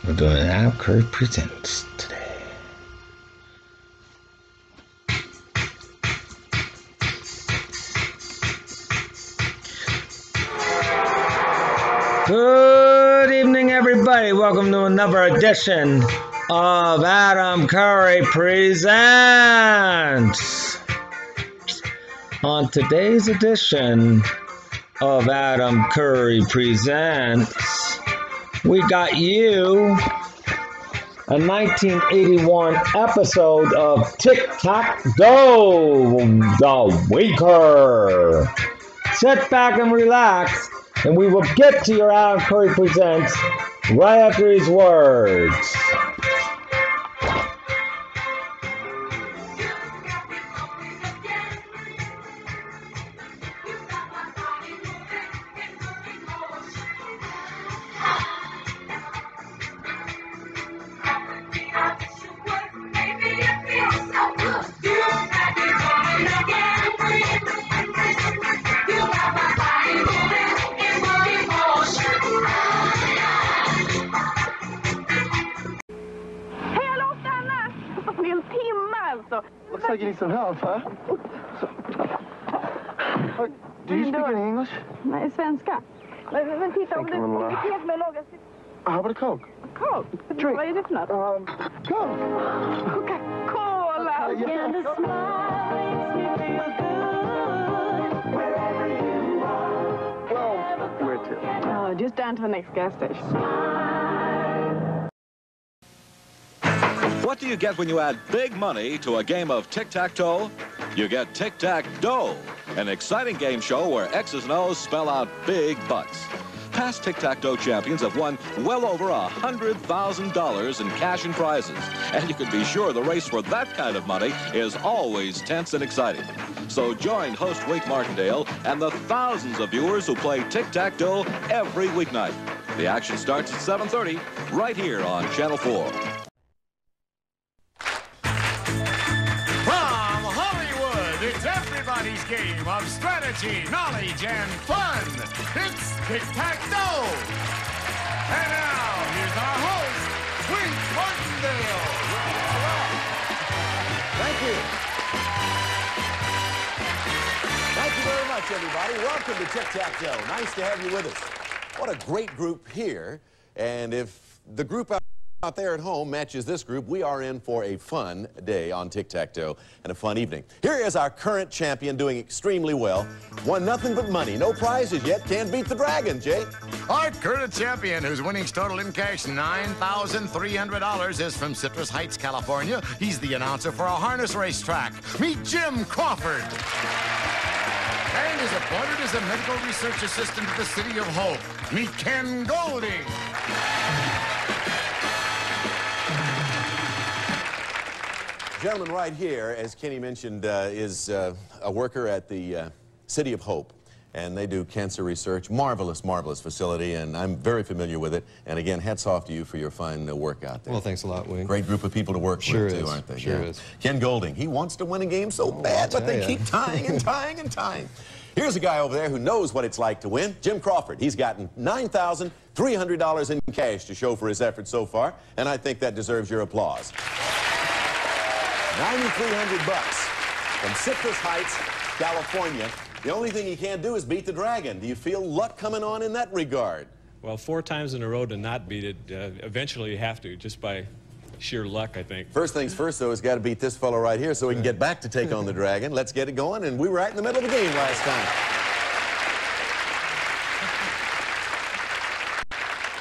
We're doing Adam Curry Presents today. Good evening, everybody. Welcome to another edition of Adam Curry Presents. On today's edition of Adam Curry Presents, we got you a 1981 episode of Tic-Tac-Toe, The Waker. Sit back and relax, and we will get to your Adam Curry Presents right after these words. Looks like you need some help, huh? Do you speak any English? Nej, svenska. Men titta, om du ger mig några... How about a Coke? Coke? Drink. Vad är det för något? Coke. Coca-Cola! Well, where to? Oh, just down to the next gas station. What do you get when you add big money to a game of tic-tac-toe? You get Tic-Tac-Dough, an exciting game show where X's and O's spell out big bucks. Past Tic-Tac-Toe champions have won well over $100,000 in cash and prizes. And you can be sure the race for that kind of money is always tense and exciting. So join host Wake Martindale and the thousands of viewers who play Tic-Tac-Toe every weeknight. The action starts at 7:30 right here on Channel 4. It's everybody's game of strategy, knowledge, and fun. It's Tic-Tac-Toe. And now, here's our host, Wink Martindale. Thank you. Thank you very much, everybody. Welcome to Tic-Tac-Toe. Nice to have you with us. What a great group here. And if the group out there at home matches this group, we are in for a fun day on Tic-Tac-Toe and a fun evening. Here is our current champion doing extremely well. Won nothing but money. No prizes yet. Can't beat the dragon, Jay. Our current champion, whose winnings total in cash $9,300, is from Citrus Heights, California. He's the announcer for a harness racetrack. Meet Jim Crawford. And is appointed as a medical research assistant at the City of Hope. Meet Ken Golding. Gentleman right here, as Kenny mentioned, is a worker at the City of Hope, and they do cancer research. Marvelous, marvelous facility, and I'm very familiar with it. And again, hats off to you for your fine work out there. Well, thanks a lot, Wayne. Great group of people to work with, too, aren't they? Sure is. Ken Golding, he wants to win a game so bad, but they keep tying and tying and tying. Here's a guy over there who knows what it's like to win, Jim Crawford. He's gotten $9,300 in cash to show for his efforts so far, and I think that deserves your applause. $9,300 from Citrus Heights, California. The only thing he can't do is beat the dragon. Do you feel luck coming on in that regard? Well, 4 times in a row to not beat it, eventually you have to, just by sheer luck, I think. First things first, though, is got to beat this fellow right here so we can get back to take on the dragon. Let's get it going, and we were right in the middle of the game last time.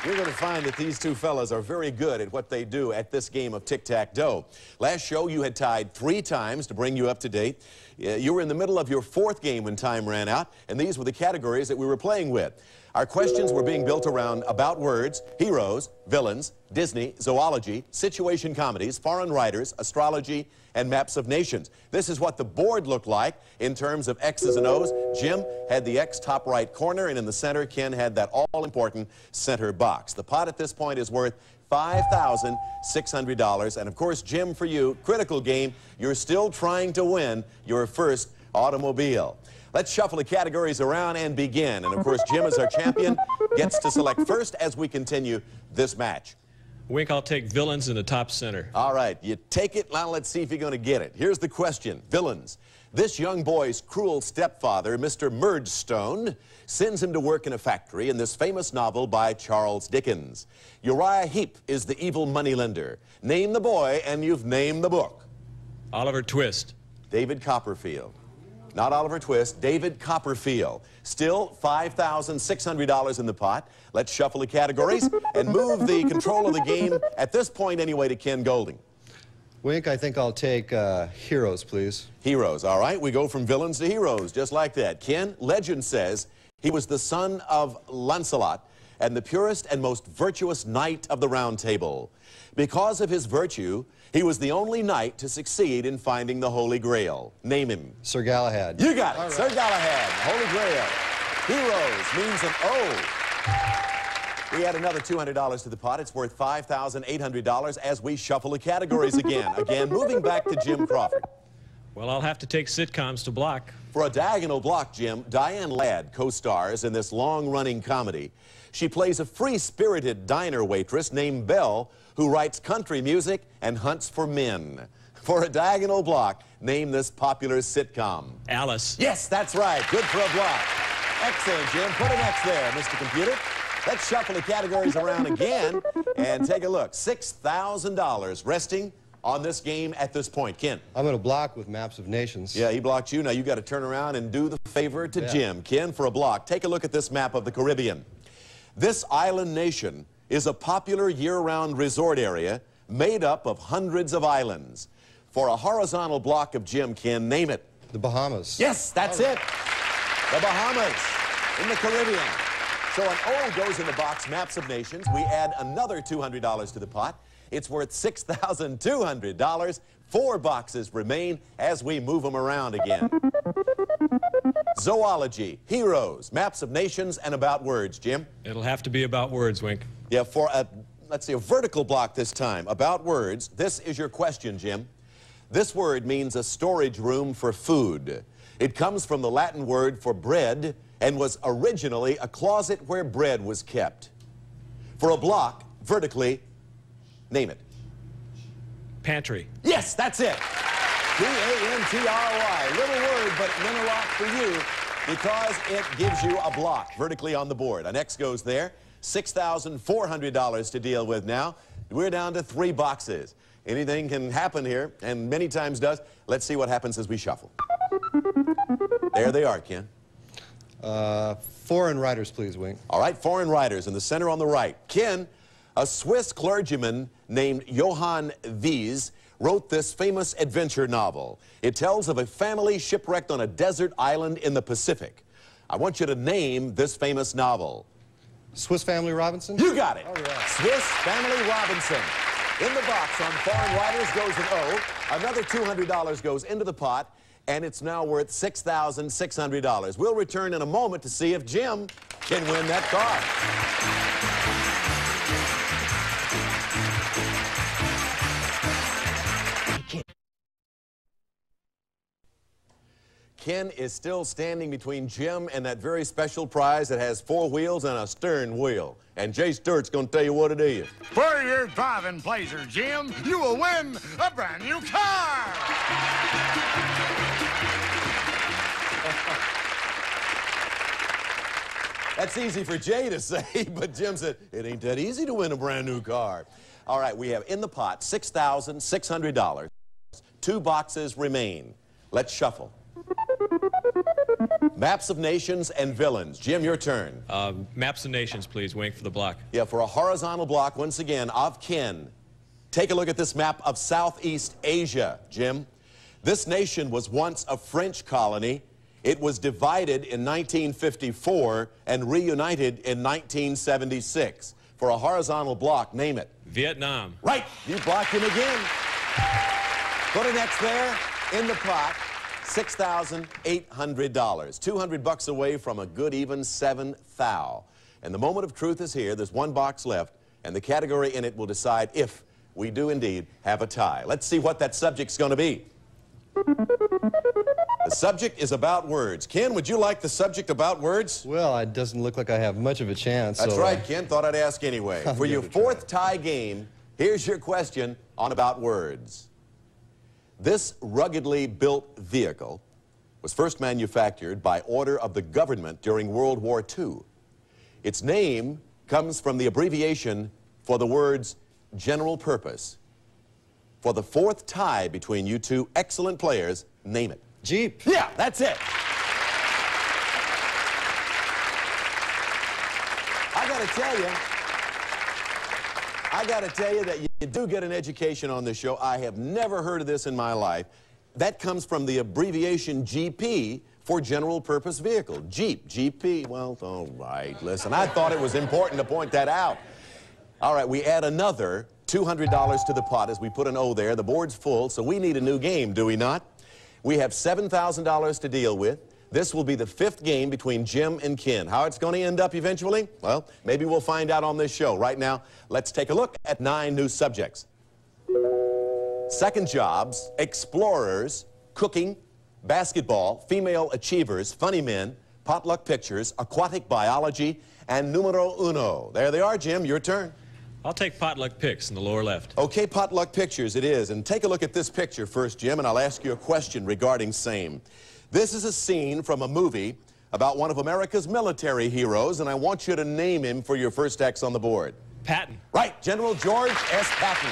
You're going to find that these two fellas are very good at what they do at this game of tic-tac-toe. Last show, you had tied 3 times to bring you up to date. You were in the middle of your 4th game when time ran out, and these were the categories that we were playing with. Our questions were being built around about words, heroes, villains, Disney, zoology, situation comedies, foreign writers, astrology, and maps of nations. This is what the board looked like in terms of X's and O's. Jim had the X top right corner, and in the center, Ken had that all-important center box. The pot at this point is worth $5,600. And of course, Jim, for you, critical game, you're still trying to win your first automobile. Let's shuffle the categories around and begin. And of course, Jim, as our champion, gets to select first as we continue this match. Wink, I'll take villains in the top center. All right, you take it. Now let's see if you're going to get it. Here's the question. Villains. This young boy's cruel stepfather, Mr. Murdstone, sends him to work in a factory in this famous novel by Charles Dickens. Uriah Heep is the evil moneylender. Name the boy, and you've named the book. Oliver Twist. David Copperfield. Not Oliver Twist, David Copperfield. Still $5,600 in the pot. Let's shuffle the categories and move the control of the game, at this point anyway, to Ken Golding. Wink, I think I'll take heroes, please. Heroes, all right. We go from villains to heroes, just like that. Ken, legend says he was the son of Lancelot and the purest and most virtuous knight of the Round Table. Because of his virtue, he was the only knight to succeed in finding the Holy Grail. Name him. Sir Galahad. You got it. All right. Sir Galahad, Holy Grail. Heroes means an O. We add another $200 to the pot. It's worth $5,800 as we shuffle the categories again. Again, moving back to Jim Crawford. Well, I'll have to take sitcoms to block. For a diagonal block, Jim, Diane Ladd co-stars in this long-running comedy. She plays a free-spirited diner waitress named Belle who writes country music and hunts for men. For a diagonal block, name this popular sitcom. Alice. Yes, that's right. Good for a block. Excellent, Jim. Put an X there, Mr. Computer. Let's shuffle the categories around again and take a look. $6,000 resting on this game at this point. Ken. I'm going to block with Maps of Nations. Yeah, he blocked you. Now you got to turn around and do the favor to Jim. Ken, for a block. Take a look at this map of the Caribbean. This island nation is a popular year-round resort area made up of hundreds of islands. For a horizontal block of Jim, Ken, name it. The Bahamas. Yes, that's it. The Bahamas in the Caribbean. So an O goes in the box, Maps of Nations. We add another $200 to the pot. It's worth $6,200. 4 boxes remain as we move them around again. Zoology, heroes, Maps of Nations, and about words. Jim? It'll have to be about words, Wink. Yeah, for a, let's see, a vertical block this time. About words, this is your question, Jim. This word means a storage room for food. It comes from the Latin word for bread and was originally a closet where bread was kept. For a block, vertically, name it. Pantry. Yes, that's it. P-A-N-T-R-Y. Little word, but it meant a lot for you because it gives you a block vertically on the board. An X goes there. $6,400 to deal with now. We're down to 3 boxes. Anything can happen here, and many times does. Let's see what happens as we shuffle. There they are, Ken. Foreign writers, please, Wink. All right, foreign writers in the center on the right. Ken, a Swiss clergyman named Johann Wies wrote this famous adventure novel. It tells of a family shipwrecked on a desert island in the Pacific. I want you to name this famous novel. Swiss Family Robinson? You got it. Oh, yeah. Swiss Family Robinson. In the box on foreign writers goes an O. Another $200 goes into the pot, and it's now worth $6,600. We'll return in a moment to see if Jim can win that car. Ken is still standing between Jim and that very special prize that has 4 wheels and a steering wheel. And Jay Stewart's going to tell you what it is. For your driving pleasure, Jim, you will win a brand new car. That's easy for Jay to say, but Jim said, it ain't that easy to win a brand new car. All right, we have in the pot $6,600. 2 boxes remain. Let's shuffle. Maps of Nations and villains. Jim, your turn. Maps of Nations, please, Wink, for the block. Yeah, for a horizontal block, once again, of Ken. Take a look at this map of Southeast Asia, Jim. This nation was once a French colony. It was divided in 1954 and reunited in 1976. For a horizontal block, name it. Vietnam. Right, you blocked him again. Put an X there in the pot. $6,800. 200 bucks away from a good even 7 thou. And the moment of truth is here. There's 1 box left, and the category in it will decide if we do indeed have a tie. Let's see what that subject's going to be. The subject is about words. Ken, would you like the subject about words? Well, it doesn't look like I have much of a chance. That's so, right, Ken. Thought I'd ask anyway. For your fourth tie game, here's your question on about words. This ruggedly built vehicle was first manufactured by order of the government during World War II. Its name comes from the abbreviation for the words general purpose. For the fourth tie between you two excellent players, name it. Jeep. Yeah, that's it. I gotta tell you that you do get an education on this show. I have never heard of this in my life. That comes from the abbreviation GP for general purpose vehicle. Jeep, GP. Well, all right, listen, I thought it was important to point that out. All right, we add another $200 to the pot as we put an O there. The board's full, so we need a new game, do we not? We have $7,000 to deal with. This will be the fifth game between Jim and Ken. How it's going to end up eventually? Well, maybe we'll find out on this show. Right now, let's take a look at 9 new subjects. Second jobs, explorers, cooking, basketball, female achievers, funny men, potluck pictures, aquatic biology, and numero uno. There they are, Jim. Your turn. I'll take potluck pics in the lower left. Okay, potluck pictures it is. And take a look at this picture first, Jim, and I'll ask you a question regarding same. This is a scene from a movie about one of America's military heroes, and I want you to name him for your first X on the board. Patton. Right, General George S. Patton.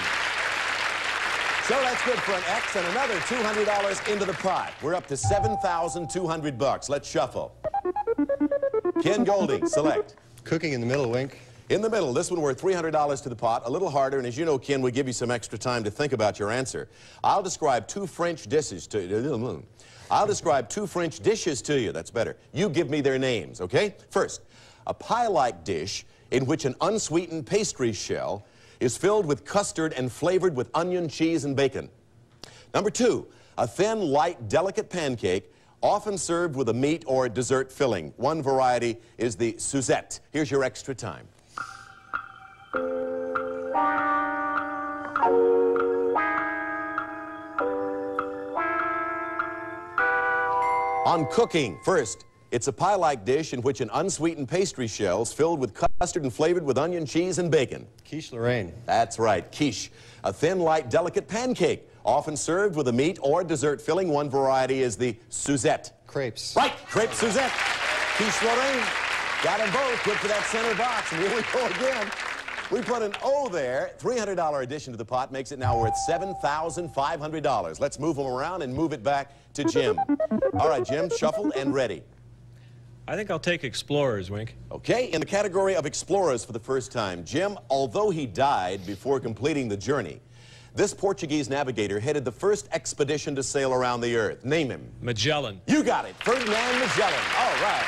So that's good for an X and another $200 into the pot. We're up to $7,200. Let's shuffle. Ken Golding, select. Cooking in the middle, Wink. In the middle, this one worth $300 to the pot, a little harder, and as you know, Ken, we give you some extra time to think about your answer. I'll describe two French dishes to you. That's better. You give me their names, okay? First, a pie-like dish in which an unsweetened pastry shell is filled with custard and flavored with onion, cheese, and bacon. Number 2, a thin, light, delicate pancake often served with a meat or dessert filling. One variety is the Suzette. Here's your extra time. On cooking, first, it's a pie-like dish in which an unsweetened pastry shell is filled with custard and flavored with onion, cheese, and bacon. Quiche Lorraine. That's right, quiche. A thin, light, delicate pancake, often served with a meat or dessert filling. One variety is the Suzette. Crepes. Right, crepe Suzette. Quiche Lorraine. Got them both. Good for that center box. And here we go again. We put an O there. $300 addition to the pot makes it now worth $7,500. Let's move them around and move it back to Jim. All right, Jim, shuffle and ready. I think I'll take explorers, Wink. Okay, in the category of explorers for the first time, Jim, although he died before completing the journey, this Portuguese navigator headed the first expedition to sail around the earth. Name him. Magellan. You got it, Ferdinand Magellan. All right.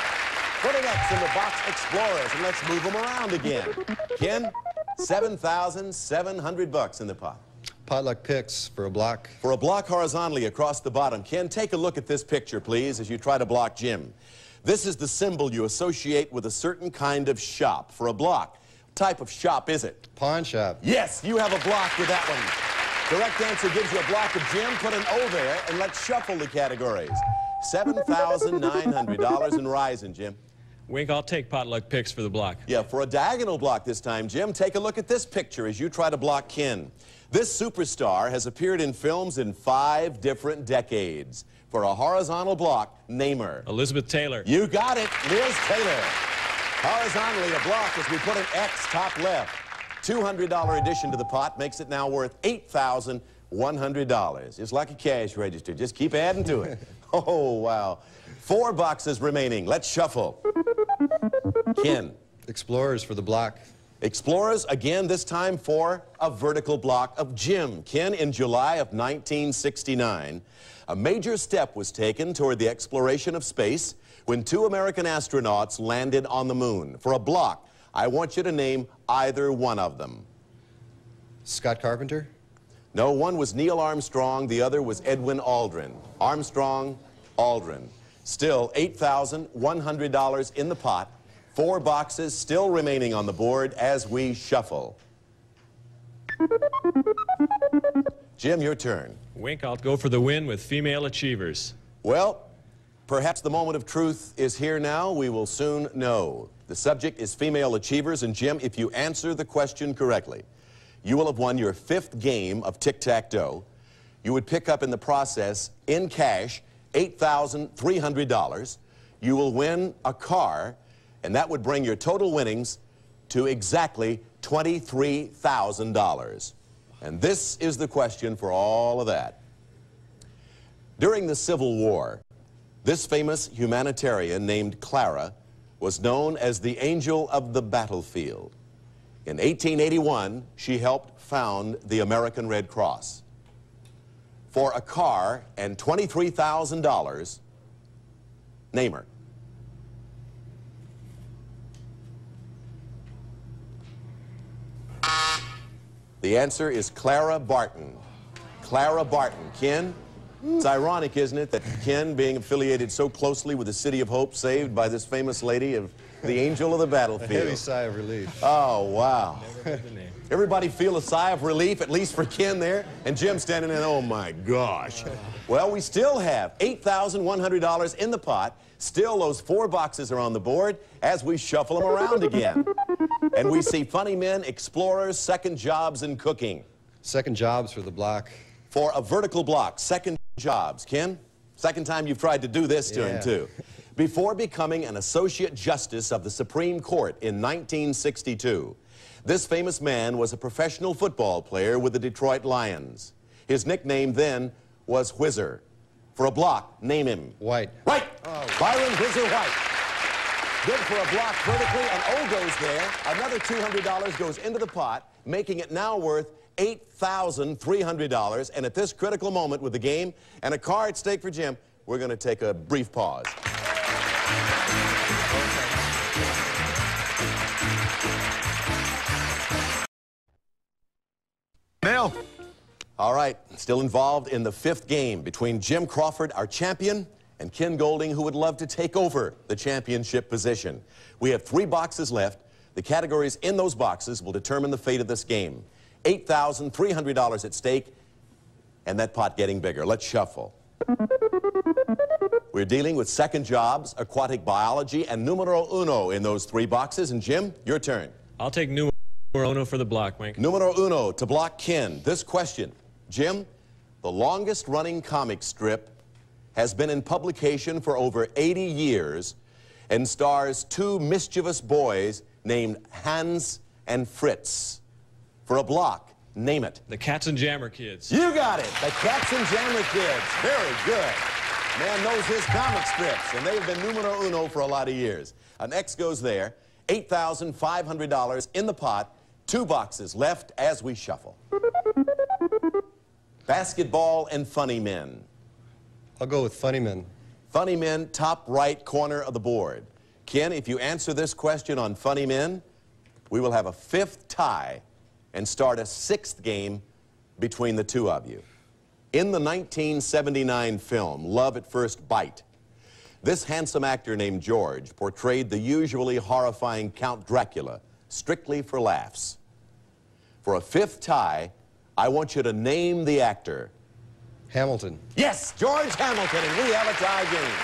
Put an X in the box, explorers, and let's move them around again. Ken, $7,700 in the pot. Potluck picks for a block. For a block horizontally across the bottom. Ken, take a look at this picture, please, as you try to block Jim. This is the symbol you associate with a certain kind of shop. For a block, what type of shop is it? Pawn shop. Yes, you have a block with that one. Correct answer gives you a block of Jim. Put an O there, and let's shuffle the categories. $7,900 and rising, Jim. Wink, I'll take potluck picks for the block. Yeah, for a diagonal block this time, Jim, take a look at this picture as you try to block Ken. This superstar has appeared in films in 5 different decades. For a horizontal block, name her. Elizabeth Taylor. You got it, Liz Taylor. Horizontally, a block as we put an X top left. $200 addition to the pot makes it now worth $8,100. It's like a cash register. Just keep adding to it. Oh, wow. 4 boxes remaining. Let's shuffle. Ken. Explorers for the block. Explorers, again, this time for a vertical block of Jim. Ken, in July of 1969, a major step was taken toward the exploration of space when 2 American astronauts landed on the moon. For a block, I want you to name either one of them. Scott Carpenter? No, one was Neil Armstrong, the other was Edwin Aldrin. Armstrong, Aldrin. Still $8,100 in the pot. 4 boxes still remaining on the board as we shuffle. Jim, your turn. Wink, I'll go for the win with female achievers. Well, Perhaps the moment of truth is here now. We will soon know. The subject is female achievers, and Jim, if you answer the question correctly, you will have won your 5th game of tic-tac-toe. You would pick up in the process, in cash, $8,300. You will win a car, and that would bring your total winnings to exactly $23,000. And this is the question for all of that. During the Civil War, this famous humanitarian named Clara was known as the Angel of the Battlefield. In 1881, she helped found the American Red Cross. For a car and $23,000, name her. The answer is Clara Barton. Clara Barton. Ken? It's ironic, isn't it, that Ken, being affiliated so closely with the City of Hope, saved by this famous lady of the Angel of the Battlefield. A heavy sigh of relief. Oh, wow. Never heard the name. Everybody feel a sigh of relief, at least for Ken there, and Jim standing there, oh my gosh. Well, we still have $8,100 in the pot. Still, those 4 boxes are on the board as we shuffle them around again. And we see funny men, explorers, second jobs, and cooking. Second jobs for the block. For a vertical block, second jobs. Ken, second time you've tried to do this to him, too. Before becoming an Associate Justice of the Supreme Court in 1962, this famous man was a professional football player with the Detroit Lions. His nickname then was Whizzer. For a block, name him. White. Right! Oh, Byron Whizzer White. Good for a block vertically, and O goes there. Another $200 goes into the pot, making it now worth $8,300. And at this critical moment with the game and a car at stake for Jim, we're going to take a brief pause. Bill. All right, still involved in the 5th game between Jim Crawford, our champion, and Ken Golding, who would love to take over the championship position. We have 3 boxes left. The categories in those boxes will determine the fate of this game. $8,300 at stake, and that pot getting bigger. Let's shuffle. We're dealing with second jobs, aquatic biology, and numero uno in those 3 boxes. And Jim, your turn. I'll take numero uno for the block, Wink. Numero uno to block Ken. This question, Jim, the longest running comic strip has been in publication for over 80 years and stars 2 mischievous boys named Hans and Fritz. For a block, name it. The Katzenjammer Kids. You got it. The Katzenjammer Kids. Very good. Man knows his comic strips, and they've been numero uno for a lot of years. An X goes there. $8,500 in the pot. 2 boxes left as we shuffle. Basketball and funny men. I'll go with funny men. Funny men, top right corner of the board. Ken, if you answer this question on funny men, we will have a 5th tie and start a 6th game between the 2 of you. In the 1979 film, Love at First Bite, this handsome actor named George portrayed the usually horrifying Count Dracula, strictly for laughs. For a 5th tie, I want you to name the actor. Hamilton. Yes, George Hamilton, and we have a tie game.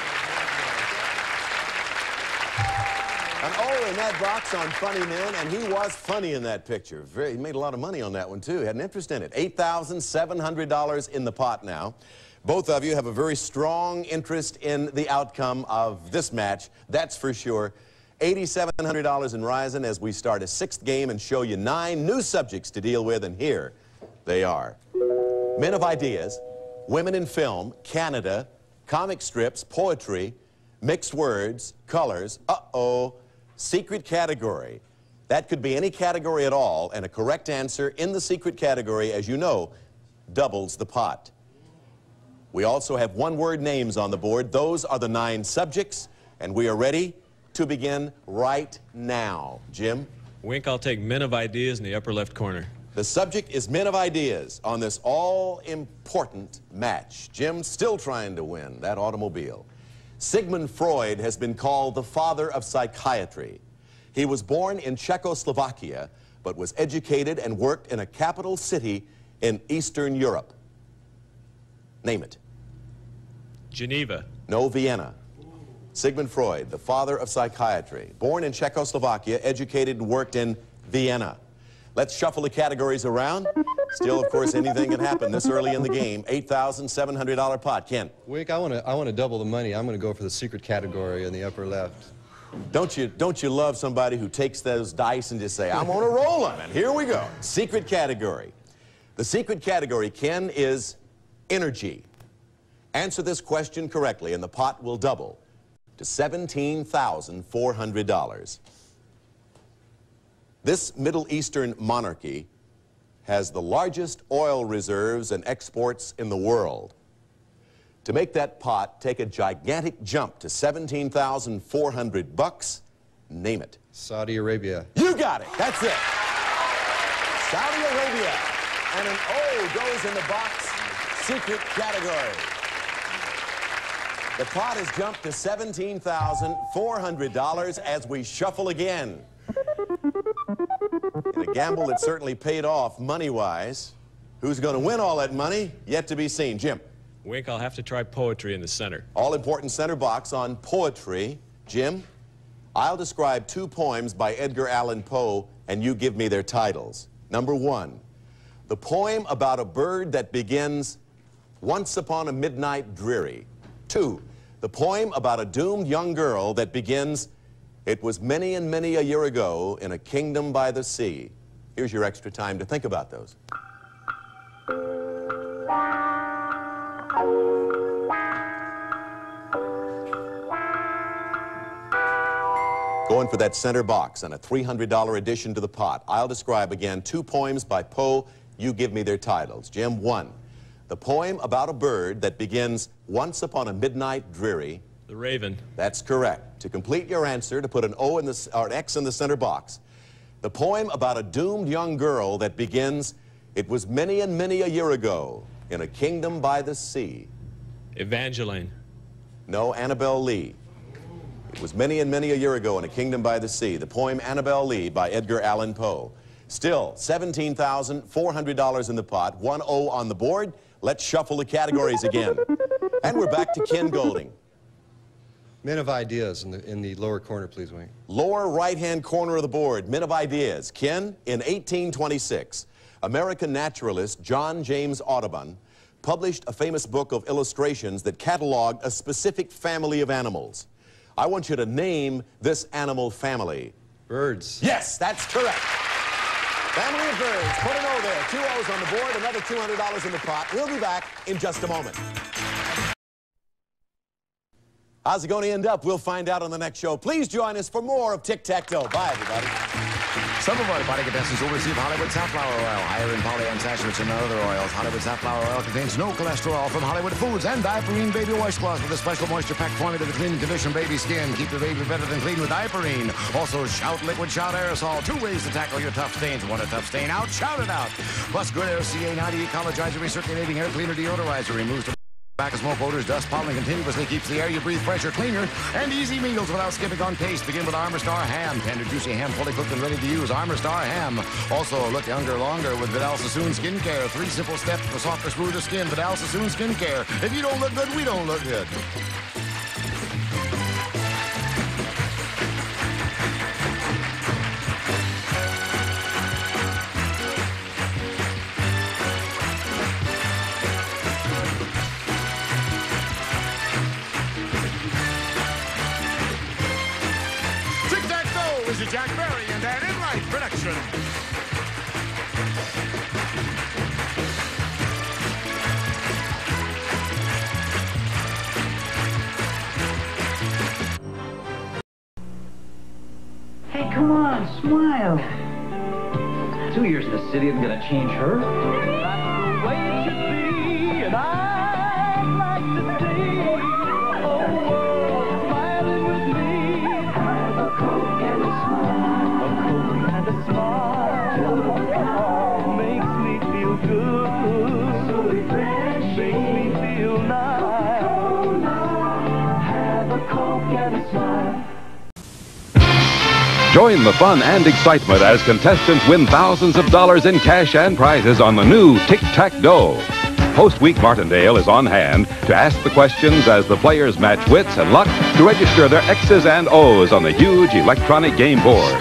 An O in that box on funny men, and he was funny in that picture. He made a lot of money on that one, too. He had an interest in it. $8,700 in the pot now. Both of you have a very strong interest in the outcome of this match, that's for sure. $8,700 in rising as we start a 6th game and show you 9 new subjects to deal with, and here they are. Men of ideas, women in film, Canada, comic strips, poetry, mixed words, colors, secret category. That could be any category at all, and a correct answer in the secret category, as you know, doubles the pot. We also have 1-word names on the board. Those are the 9 subjects, and we are ready to begin right now. Jim? Wink, I'll take Men of Ideas in the upper left corner. The subject is Men of Ideas on this all-important match. Jim still trying to win that automobile. Sigmund Freud has been called the father of psychiatry. He was born in Czechoslovakia, but was educated and worked in a capital city in Eastern Europe. Name it. Geneva. No, Vienna. Sigmund Freud, the father of psychiatry, born in Czechoslovakia, educated and worked in Vienna. Let's shuffle the categories around. Still, of course, anything can happen this early in the game. $8,700 pot. Ken. Wick, I want to double the money. I'm going to go for the secret category in the upper left. Don't you love somebody who takes those dice and just say, I'm on a roll on it. Here we go. Secret category. The secret category, Ken, is energy. Answer this question correctly, and the pot will double to $17,400. This Middle Eastern monarchy has the largest oil reserves and exports in the world. To make that pot take a gigantic jump to $17,400, name it. Saudi Arabia. You got it. That's it. Saudi Arabia. And an O goes in the box. Secret category. The pot has jumped to $17,400 as we shuffle again. In a gamble that certainly paid off money-wise. Who's going to win all that money? Yet to be seen. Jim. Wink, I'll have to try poetry in the center. All-important center box on poetry. Jim, I'll describe 2 poems by Edgar Allan Poe, and you give me their titles. Number 1, the poem about a bird that begins, once upon a midnight dreary. 2, the poem about a doomed young girl that begins, it was many and many a year ago in a kingdom by the sea. Here's your extra time to think about those. Going for that center box and a $300 addition to the pot. I'll describe again 2 poems by Poe. You give me their titles. Jim, 1, the poem about a bird that begins, once upon a midnight dreary. The Raven. That's correct. To complete your answer, to put an O in the, or an X in the center box. The poem about a doomed young girl that begins, it was many and many a year ago in a kingdom by the sea. Evangeline. No, Annabel Lee. It was many and many a year ago in a kingdom by the sea. The poem Annabel Lee by Edgar Allan Poe. Still, $17,400 in the pot. 1 O on the board. Let's shuffle the categories again. And we're back to Ken Golding. Men of Ideas in the lower corner, please, Wayne. Lower right-hand corner of the board, Men of Ideas. Ken, in 1826, American naturalist John James Audubon published a famous book of illustrations that cataloged a specific family of animals. I want you to name this animal family. Birds. Yes, that's correct. Family of birds. Put an O there. 2 O's on the board, another $200 in the pot. We'll be back in just a moment. How's it going to end up? We'll find out on the next show. Please join us for more of Tic-Tac-Toe. Bye, everybody. Some of our body contestants will receive Hollywood safflower oil, higher in polyunsaturates and other oils. Hollywood safflower oil contains no cholesterol from Hollywood Foods and Diaperine Baby Washcloth with a special moisture-packed formula to clean and condition baby skin. Keep your baby better than clean with Diaperine. Also, Shout Liquid Shout Aerosol. 2 ways to tackle your tough stains. Want a tough stain out? Shout it out. Plus, Good Air CA90 Ecologizer Recirculating Air Cleaner Deodorizer removes tobacco smoke, odors, dust, pollen continuously, keeps the air you breathe fresher, cleaner, and easy meals without skipping on taste. Begin with Armour Star Ham. Tender, juicy ham, fully cooked and ready to use. Armour Star Ham. Also, look younger longer with Vidal Sassoon Skincare. 3 simple steps for softer, smoother skin. Vidal Sassoon Skincare. If you don't look good, we don't look good. Is a Jack Berry and Dan Enright production. Hey, come on, smile. 2 years in the city isn't gonna change her. That's the way it should be, and I'd like to see a world smiling with me. Have a Coke and a smile. A Coke and a smile. Makes me feel good. So refreshing. Makes me feel nice. Have a Coke and a smile. Join the fun and excitement as contestants win thousands of dollars in cash and prizes on the new Tic-Tac-Dough. Host Week Martindale is on hand to ask the questions as the players match wits and luck to register their X's and O's on the huge electronic game board.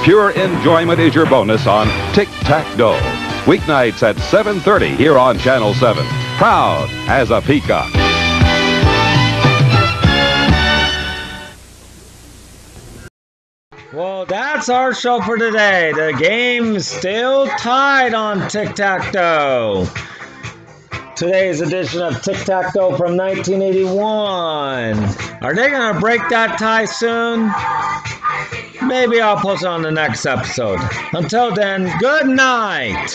Pure enjoyment is your bonus on Tic-Tac-Dough. Weeknights at 7:30 here on Channel 7. Proud as a peacock. Well, that's our show for today. The game's still tied on Tic-Tac-Toe. Today's edition of Tic-Tac-Toe from 1981. Are they going to break that tie soon? Maybe I'll post it on the next episode. Until then, good night.